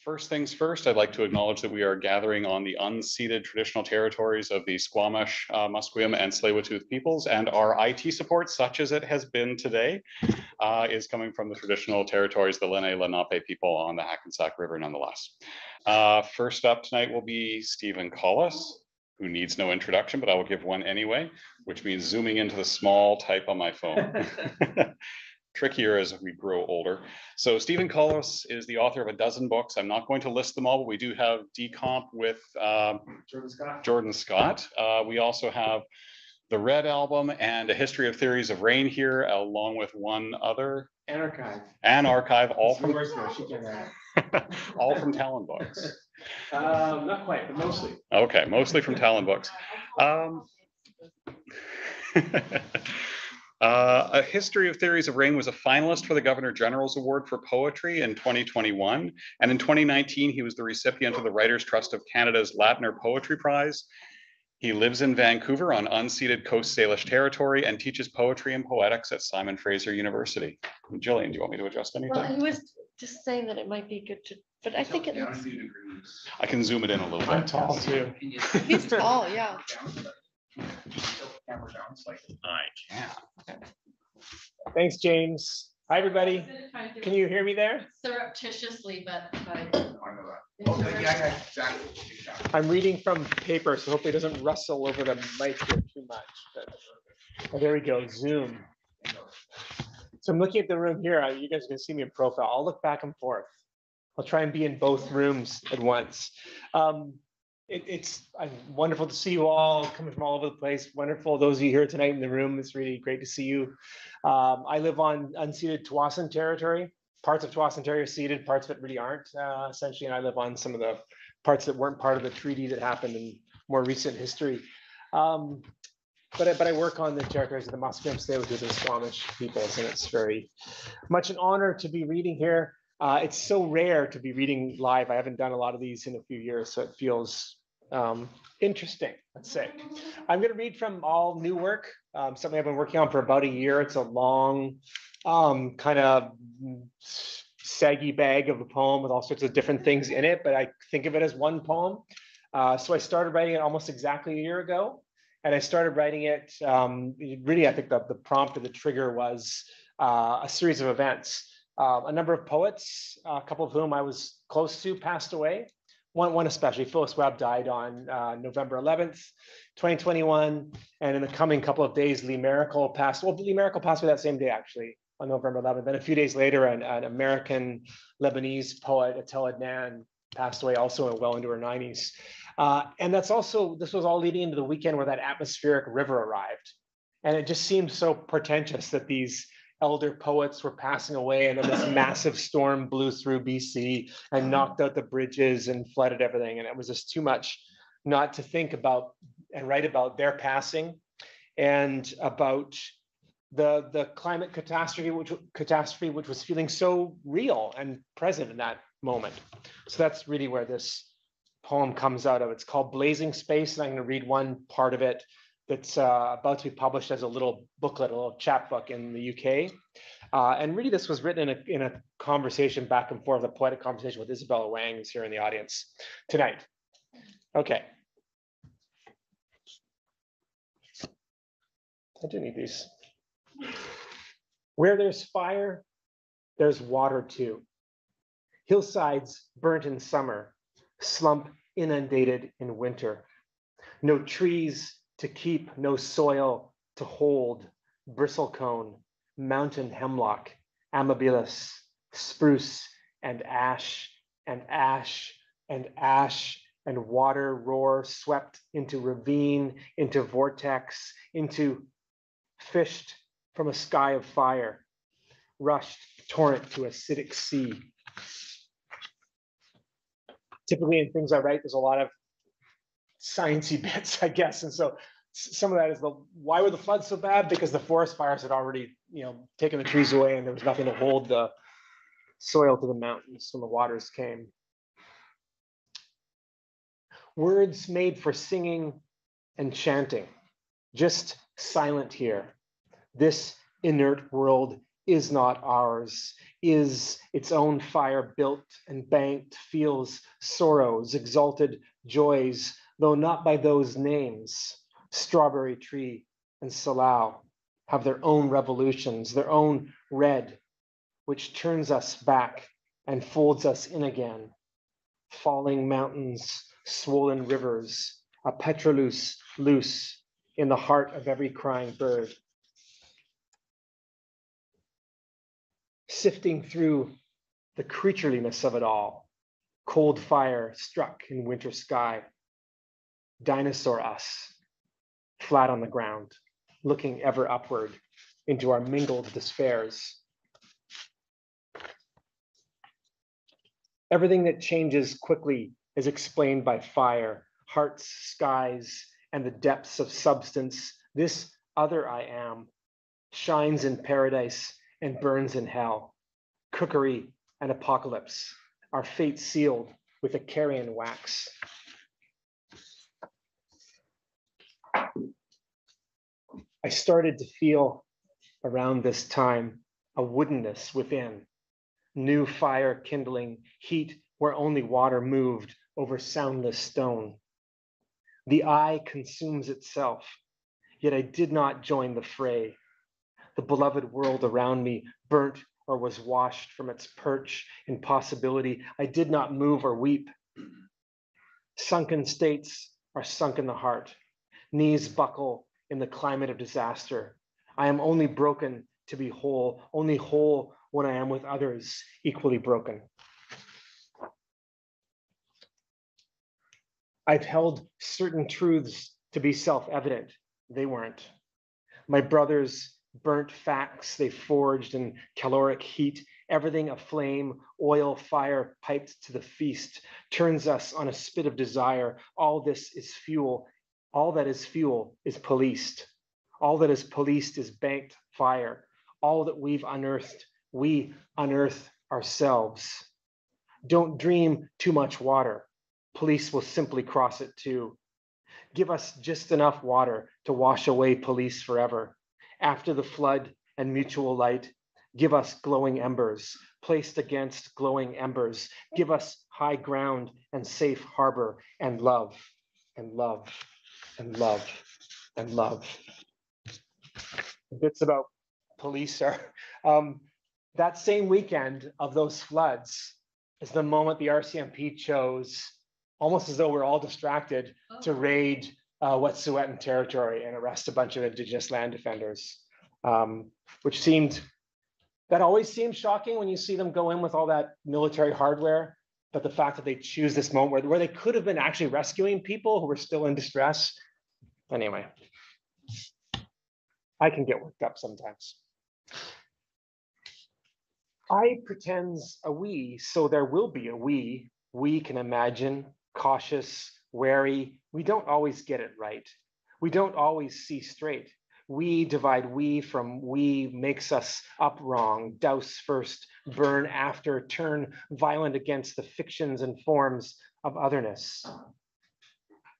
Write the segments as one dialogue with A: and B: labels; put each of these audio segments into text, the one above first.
A: First things first, I'd like to acknowledge that we are gathering on the unceded traditional territories of the Squamish, Musqueam, and Tsleil-Waututh peoples, and our IT support, such as it has been today, is coming from the traditional territories, the Lenni Lenape people on the Hackensack River nonetheless. First up tonight will be Stephen Collis, who needs no introduction, but I will give one anyway, which means zooming into the small type on my phone. Trickier as we grow older. So Stephen Collis is the author of a dozen books. I'm not going to list them all, but we do have Decomp with Jordan Scott. We also have the Red Album and A History of Theories of Rain here, along with one other.
B: An archive.
A: An archive, all from Talonbooks.
B: Not quite, but mostly.
A: Okay, mostly from Talonbooks. A History of Theories of Rain was a finalist for the Governor General's Award for Poetry in 2021. And in 2019, he was the recipient of the Writers' Trust of Canada's Latner Poetry Prize. He lives in Vancouver on unceded Coast Salish territory and teaches poetry and poetics at Simon Fraser University. Jillian, do you want me to adjust anything?
C: Well, he was just saying that it might be good to, but I think it looks...
A: I can zoom it in a little bit.
B: I'm tall too.
C: He's tall, yeah.
A: I can.
B: Thanks, James. Hi, everybody. Can you hear me there?
C: Surreptitiously, but
B: I'm reading from paper, so hopefully it doesn't rustle over the mic here too much. But, there we go, Zoom. So I'm looking at the room here. You guys can see me in profile. I'll look back and forth. I'll try and be in both rooms at once. It's wonderful to see you all coming from all over the place. Wonderful, those of you here tonight in the room. It's really great to see you. I live on unceded Tsawwassen territory. Parts of Tsawwassen territory are ceded, parts of it really aren't, essentially. And I live on some of the parts that weren't part of the treaty that happened in more recent history. But I work on the territories of the Musqueam, Tsleil-Waututh, and Squamish peoples, and it's very much an honor to be reading here. It's so rare to be reading live. I haven't done a lot of these in a few years, so it feels interesting, let's say. I'm going to read from all new work, something I've been working on for about a year. It's a long, kind of saggy bag of a poem with all sorts of different things in it, but I think of it as one poem. So I started writing it almost exactly a year ago, and I started writing it, really, I think the prompt or the trigger was a series of events. A number of poets, a couple of whom I was close to, passed away. One especially, Phyllis Webb, died on November 11th, 2021. And in the coming couple of days, Lee Miracle passed. Well, Lee Miracle passed away that same day, actually, on November 11th. Then a few days later, an American Lebanese poet, Attila Adnan, passed away also well into her 90s. And this was all leading into the weekend where that atmospheric river arrived. And it just seemed so portentous that these elder poets were passing away, and then this massive storm blew through BC and knocked out the bridges and flooded everything. And it was just too much not to think about and write about their passing and about the climate catastrophe, which was feeling so real and present in that moment. So that's really where this poem comes out of. It's called Blazing Space, and I'm going to read one part of it that's about to be published as a little booklet, a little chapbook in the UK. And really this was written in a conversation back and forth, a poetic conversation with Isabella Wang, who's here in the audience tonight. Okay. I do need these. Where there's fire, there's water too. Hillsides burnt in summer, slump inundated in winter. No trees to keep, no soil to hold, bristlecone, mountain hemlock, amabilis, spruce, and ash, and ash, and ash, and water roar swept into ravine, into vortex, into fished from a sky of fire, rushed torrent to acidic sea. Typically in things I write, there's a lot of sciencey bits, I guess. And so some of that is why were the floods so bad? Because the forest fires had already, taken the trees away, and there was nothing to hold the soil to the mountains when the waters came. Words made for singing and chanting, just silent here. This inert world is not ours. is its own fire built and banked, feels sorrows, exalted joys, though not by those names. Strawberry tree and Salau have their own revolutions, their own red, which turns us back and folds us in again. Falling mountains, swollen rivers, a petrolus loose in the heart of every crying bird. Sifting through the creatureliness of it all, cold fire struck in winter sky. Dinosaur us, flat on the ground, looking ever upward into our mingled despairs. Everything that changes quickly is explained by fire, hearts, skies, and the depths of substance. This other I am shines in paradise and burns in hell. Cookery and apocalypse, our fate sealed with a carrion wax. I started to feel around this time a woodenness within, new fire kindling, heat where only water moved over soundless stone. The eye consumes itself, yet I did not join the fray. The beloved world around me burnt or was washed from its perch in possibility. I did not move or weep. Sunken states are sunk in the heart. Knees buckle in the climate of disaster. I am only broken to be whole, only whole when I am with others equally broken. I've held certain truths to be self-evident. They weren't. My brothers burnt facts they forged in caloric heat, everything aflame, oil, fire piped to the feast, turns us on a spit of desire. All this is fuel. All that is fuel is policed. All that is policed is banked fire. All that we've unearthed, we unearth ourselves. Don't dream too much water. Police will simply cross it too. Give us just enough water to wash away police forever. After the flood and mutual light, give us glowing embers, placed against glowing embers. Give us high ground and safe harbor and love, and love, and love, and love. Bits about police are, that same weekend of those floods is the moment the RCMP chose, almost as though we're all distracted, to raid Wet'suwet'en territory and arrest a bunch of Indigenous land defenders, which that always seems shocking when you see them go in with all that military hardware. But the fact that they choose this moment where they could have been actually rescuing people who were still in distress. Anyway, I can get worked up sometimes. I pretends a we, so there will be a we. We can imagine, cautious, wary. We don't always get it right. We don't always see straight. We divide we from we makes us up wrong, douse first, burn after, turn violent against the fictions and forms of otherness.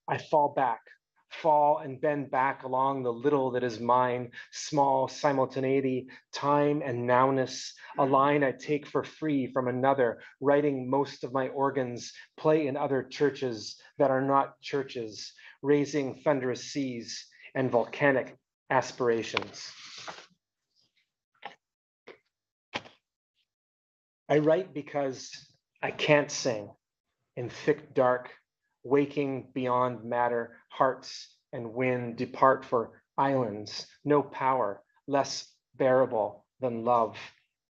B: I fall and bend back along the little that is mine, small simultaneity, time and nowness, a line I take for free from another, writing most of my organs, play in other churches that are not churches, raising thunderous seas and volcanic aspirations. I write because I can't sing in thick dark, waking beyond matter, hearts and wind depart for islands, no power, less bearable than love.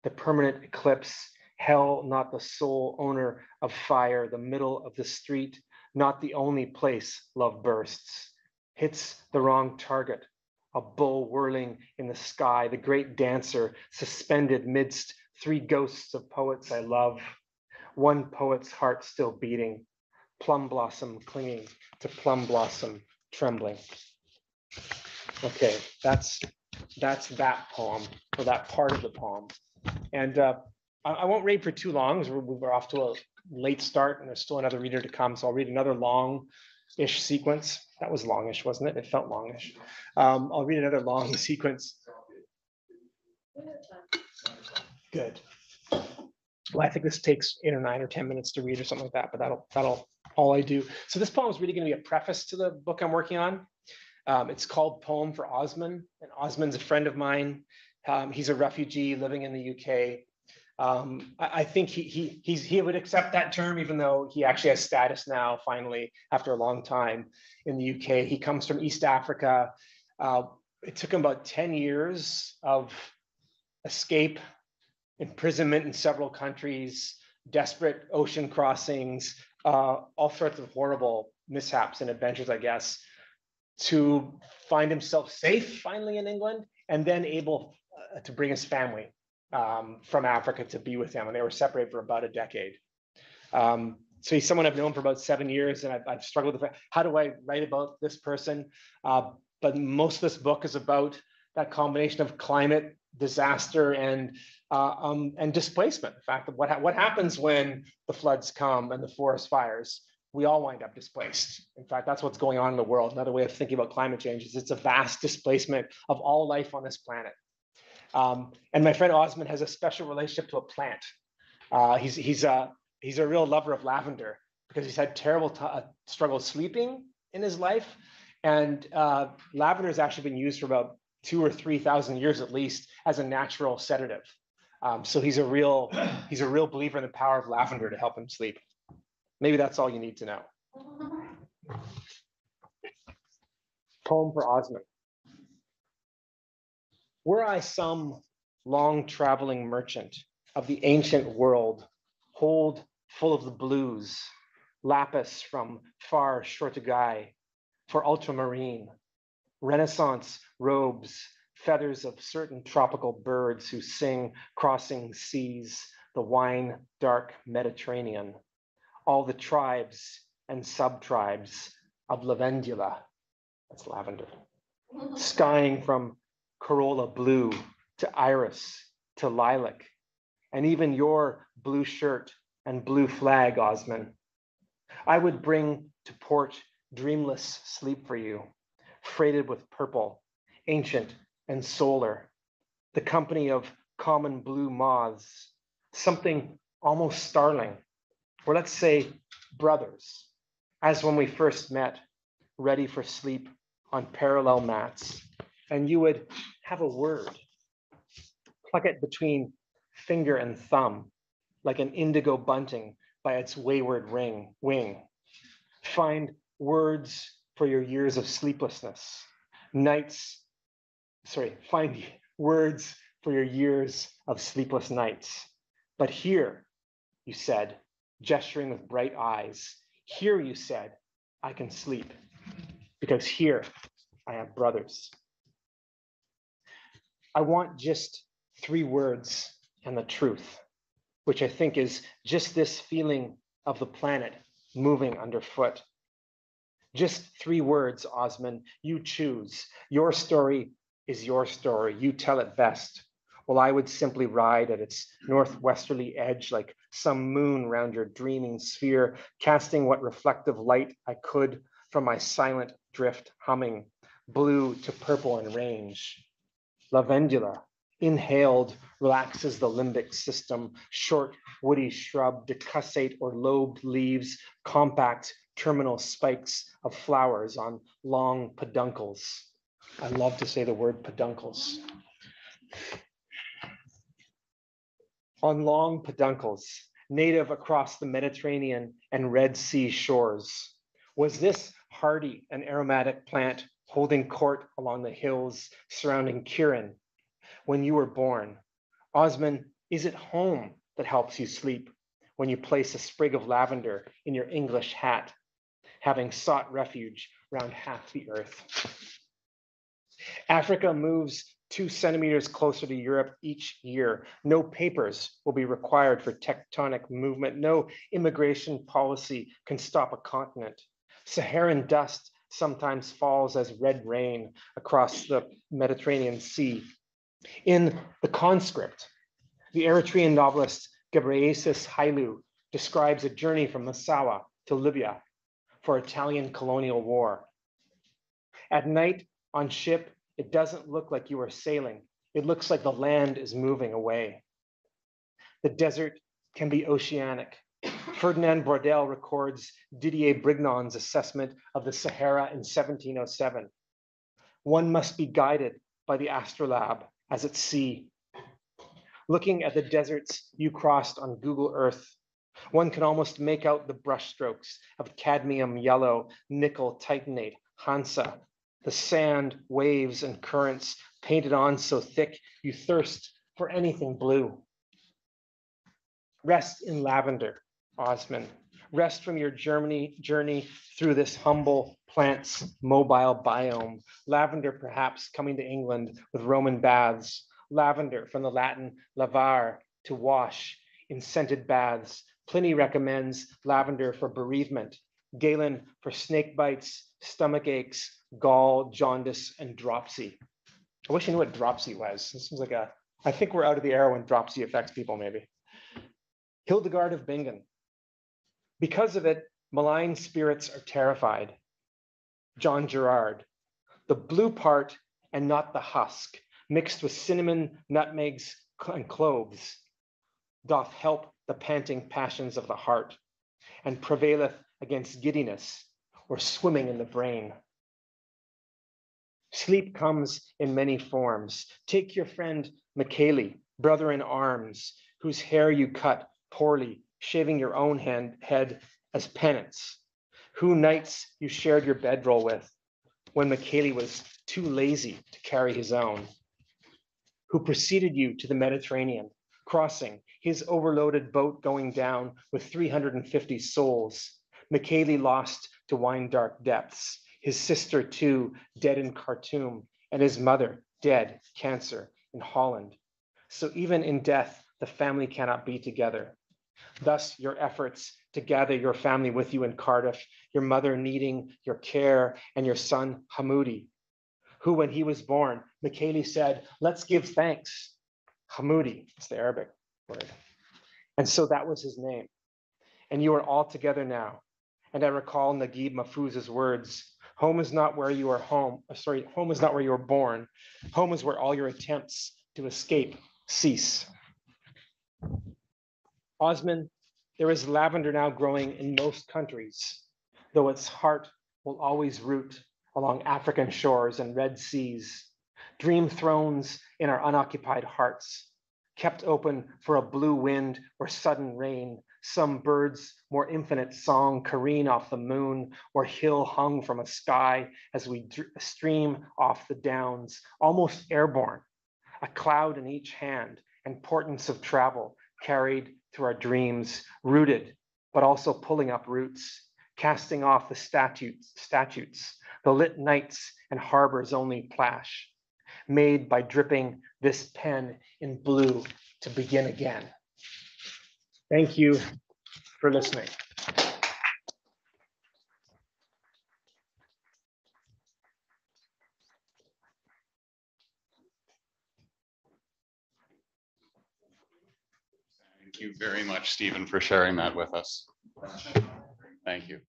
B: The permanent eclipse, hell not the sole owner of fire, the middle of the street, not the only place love bursts. Hits the wrong target, a bull whirling in the sky, the great dancer suspended midst three ghosts of poets I love, one poet's heart still beating, plum blossom clinging to plum blossom trembling. Okay, that's that poem, or that part of the poem. And I won't read for too long, because we're off to a late start and there's still another reader to come. So I'll read another long-ish sequence. That was longish, wasn't it? It felt longish. I'll read another long sequence. Good. Well, I think this takes 8 or 9 or 10 minutes to read or something like that, but that'll all I do. So this poem is really going to be a preface to the book I'm working on. It's called Poem for Osman, and Osman's a friend of mine. He's a refugee living in the UK. I think he would accept that term, even though he actually has status now, finally, after a long time in the UK. He comes from East Africa. It took him about 10 years of escape, imprisonment in several countries, desperate ocean crossings, all sorts of horrible mishaps and adventures, I guess, to find himself safe finally in England, and then able to bring his family from Africa to be with him. And they were separated for about a decade. So he's someone I've known for about 7 years, and I've struggled with how do I write about this person? But most of this book is about that combination of climate, disaster, and displacement. In fact, what happens when the floods come and the forest fires? We all wind up displaced. In fact, that's what's going on in the world. Another way of thinking about climate change is it's a vast displacement of all life on this planet. And my friend Osman has a special relationship to a plant. He's a real lover of lavender because he's had terrible struggle sleeping in his life. And lavender has actually been used for about 2,000 or 3,000 years at least as a natural sedative. So he's a real believer in the power of lavender to help him sleep. Maybe that's all you need to know. Poem for Osman. Were I some long traveling merchant of the ancient world, hold full of the blues, lapis from far Xʷməthkվəy, for ultramarine, Renaissance robes, feathers of certain tropical birds who sing crossing seas, the wine dark Mediterranean, all the tribes and sub-tribes of lavendula, that's lavender, skying from corolla blue to iris to lilac, and even your blue shirt and blue flag, Osman. I would bring to port dreamless sleep for you, freighted with purple, ancient and solar, the company of common blue moths, something almost starling, or let's say brothers, as when we first met, ready for sleep on parallel mats, and you would have a word, pluck it between finger and thumb, like an indigo bunting by its wayward wing. Find words for your years of sleeplessness, find words for your years of sleepless nights. But here, you said, gesturing with bright eyes, here, you said, I can sleep, because here I have brothers. I want just 3 words and the truth, which I think is just this feeling of the planet moving underfoot. Just 3 words, Osman, you choose. Your story is your story. You tell it best. Well, I would simply ride at its northwesterly edge like some moon round your dreaming sphere, casting what reflective light I could from my silent drift humming, blue to purple in range. Lavendula, inhaled, relaxes the limbic system, short, woody shrub, decussate or lobed leaves, compact terminal spikes of flowers on long peduncles. I love to say the word peduncles. On long peduncles, native across the Mediterranean and Red Sea shores. Was this hardy and aromatic plant holding court along the hills surrounding Kirin when you were born? Osman, is it home that helps you sleep when you place a sprig of lavender in your English hat, having sought refuge round half the earth? Africa moves 2 centimeters closer to Europe each year. No papers will be required for tectonic movement. No immigration policy can stop a continent. Saharan dust sometimes falls as red rain across the Mediterranean Sea. In The Conscript, the Eritrean novelist Ghebreyesus Hailu describes a journey from Massawa to Libya for Italian colonial war. At night on ship, it doesn't look like you are sailing. It looks like the land is moving away. The desert can be oceanic. Ferdinand Braudel records Didier Brignon's assessment of the Sahara in 1707. One must be guided by the astrolabe as at sea. Looking at the deserts you crossed on Google Earth, one can almost make out the brushstrokes of cadmium yellow, nickel titanate, Hansa, the sand, waves, and currents painted on so thick you thirst for anything blue. Rest in lavender, Osman. Rest from your journey through this humble plant's mobile biome. Lavender perhaps coming to England with Roman baths. Lavender from the Latin lavare, to wash, in scented baths. Pliny recommends lavender for bereavement. Galen for snake bites, stomach aches, gall, jaundice, and dropsy. I wish I knew what dropsy was. This seems like I think we're out of the era when dropsy affects people maybe. Hildegard of Bingen. Because of it, malign spirits are terrified. John Gerard. The blue part and not the husk, mixed with cinnamon, nutmegs, and cloves, doth help the panting passions of the heart, and prevaileth against giddiness or swimming in the brain. Sleep comes in many forms. Take your friend Michaeli, brother in arms, whose hair you cut poorly, shaving your own head as penance, who nights you shared your bedroll with when Michaeli was too lazy to carry his own, who preceded you to the Mediterranean, crossing his overloaded boat going down with 350 souls, Michaeli lost to wine-dark depths, his sister too dead in Khartoum, and his mother dead, cancer, in Holland. So even in death, the family cannot be together. Thus, your efforts to gather your family with you in Cardiff, your mother needing your care, and your son Hamoudi, who, when he was born, Michaeli said, "Let's give thanks." Hamoudi, it's the Arabic word. And so that was his name. And you are all together now. And I recall Naguib Mahfouz's words, home is not where you are home is not where you were born. Home is where all your attempts to escape cease. Osman, there is lavender now growing in most countries, though its heart will always root along African shores and Red Seas, dream thrones in our unoccupied hearts, kept open for a blue wind or sudden rain, some birds more infinite song careen off the moon, or hill hung from a sky as we stream off the downs, almost airborne, a cloud in each hand, and portents of travel carried through our dreams, rooted, but also pulling up roots, casting off the statutes, the lit nights and harbors only plash, made by dripping this pen in blue to begin again. Thank you for listening.
A: Thank you very much, Stephen, for sharing that with us. Thank you.